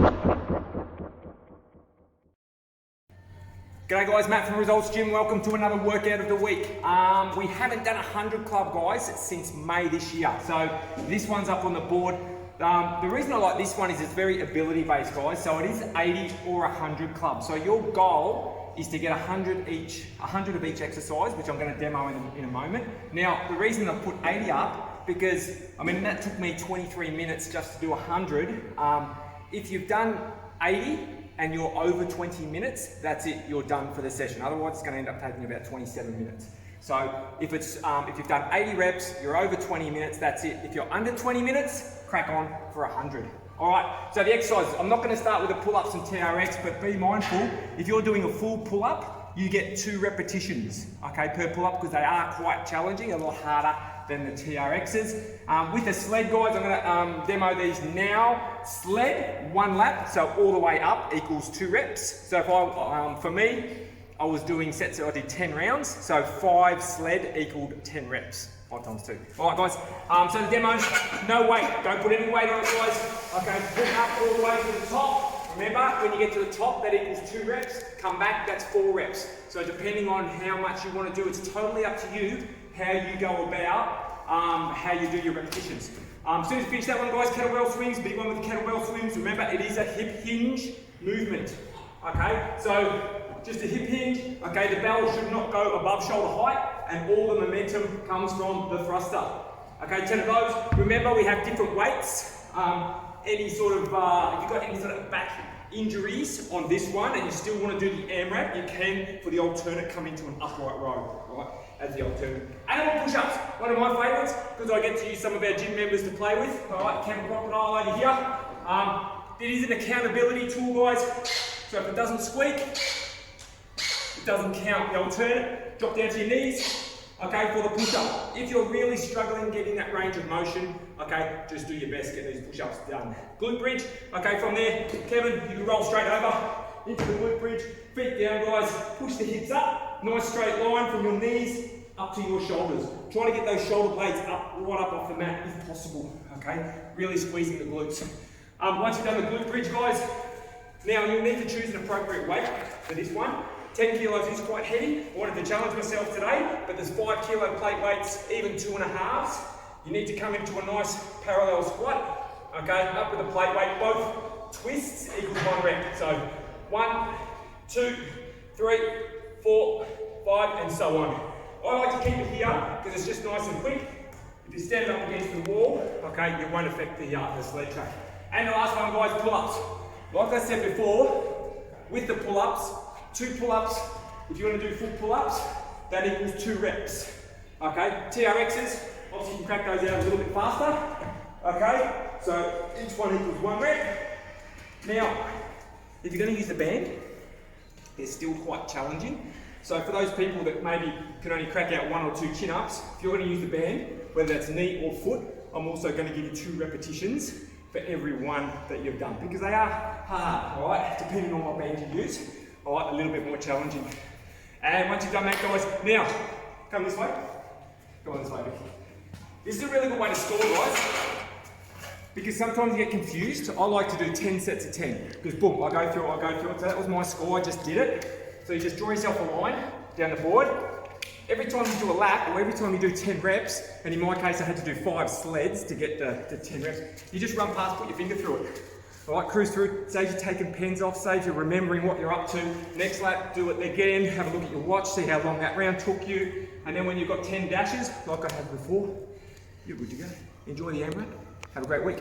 G'day guys, Matt from Resultz Gym. Welcome to another workout of the week. We haven't done 100 club guys since May this year, so this one's up on the board. The reason I like this one is it's very ability based guys, so it is 80 or 100 clubs. So your goal is to get 100 of each exercise, which I'm going to demo in a moment. Now the reason I put 80 up, because I mean that took me 23 minutes just to do 100. If you've done 80 and you're over 20 minutes, that's it, you're done for the session. Otherwise, it's going to end up taking about 27 minutes. So if you've done 80 reps, you're over 20 minutes, that's it. If you're under 20 minutes, crack on for 100. All right, so the exercises, I'm not going to start with the pull-ups and TRX, but be mindful, if you're doing a full pull-up, you get 2 repetitions, okay, per pull-up, because they are quite challenging, a lot harder than the TRXs. With the sled guys, I'm going to demo these now. Sled, 1 lap, so all the way up equals 2 reps. So if for me, I was doing sets, I did 10 rounds, so 5 sled equaled 10 reps. 5 times 2. All right guys, so the demo, no weight, don't put any weight on it guys. Okay, pull up all the way to the top. Remember, when you get to the top, that equals 2 reps. Come back, that's 4 reps. So depending on how much you want to do, it's totally up to you how you go about how you do your repetitions. As soon as you finish that one guys, kettlebell swings, big one with the kettlebell swings. Remember, it is a hip hinge movement. Okay, so just a hip hinge. Okay, the bell should not go above shoulder height, and all the momentum comes from the thruster. Okay, 10 of those. Remember, we have different weights. Any sort of, if you've got any sort of back injuries on this one and you still want to do the AMRAP, you can, for the alternate, come into an upright row, right, as the alternate. Animal push-ups, one of my favourites, because I get to use some of our gym members to play with. All right, camel crocodile over here. It is an accountability tool, guys, so if it doesn't squeak, it doesn't count. The alternate, drop down to your knees, okay, for the push-up. If you're really struggling getting that range of motion, okay, just do your best, get these push-ups done. Glute bridge, okay, from there, Kevin, you can roll straight over into the glute bridge, feet down guys, push the hips up, nice straight line from your knees up to your shoulders. Try to get those shoulder blades up, right up off the mat if possible, okay, really squeezing the glutes. Once you've done the glute bridge guys, now you'll need to choose an appropriate weight for this one. 10 kilos is quite heavy. I wanted to challenge myself today, but there's 5 kilo plate weights, even 2.5s. You need to come into a nice parallel squat, okay, up with the plate weight. Both twists equals 1 rep. So 1, 2, 3, 4, 5, and so on. I like to keep it here because it's just nice and quick. If you stand up against the wall, okay, it won't affect the sled track. And the last one, guys, pull-ups. Like I said before, with the pull-ups, 2 pull-ups, if you want to do full pull-ups, that equals 2 reps. Okay, TRXs, obviously you can crack those out a little bit faster. Okay, so each one equals 1 rep. Now, if you're going to use the band, they're still quite challenging. So for those people that maybe can only crack out 1 or 2 chin-ups, if you're going to use the band, whether that's knee or foot, I'm also going to give you 2 repetitions for every one that you've done, because they are hard, all right, depending on what band you use. All right, a little bit more challenging. And once you've done that, guys, now, come this way. Go on this way, Vicky. This is a really good way to score, guys, because sometimes you get confused. I like to do 10 sets of 10, because boom, I go through it. So that was my score, I just did it. So you just draw yourself a line down the board. Every time you do a lap, or every time you do 10 reps, and in my case I had to do 5 sleds to get the 10 reps, you just run past, put your finger through it. All right, cruise through, saves you taking pens off, saves you remembering what you're up to. Next lap, do it again, have a look at your watch, see how long that round took you. And then when you've got 10 dashes, like I had before, you're good to go. Enjoy the AMRAP. Have a great week.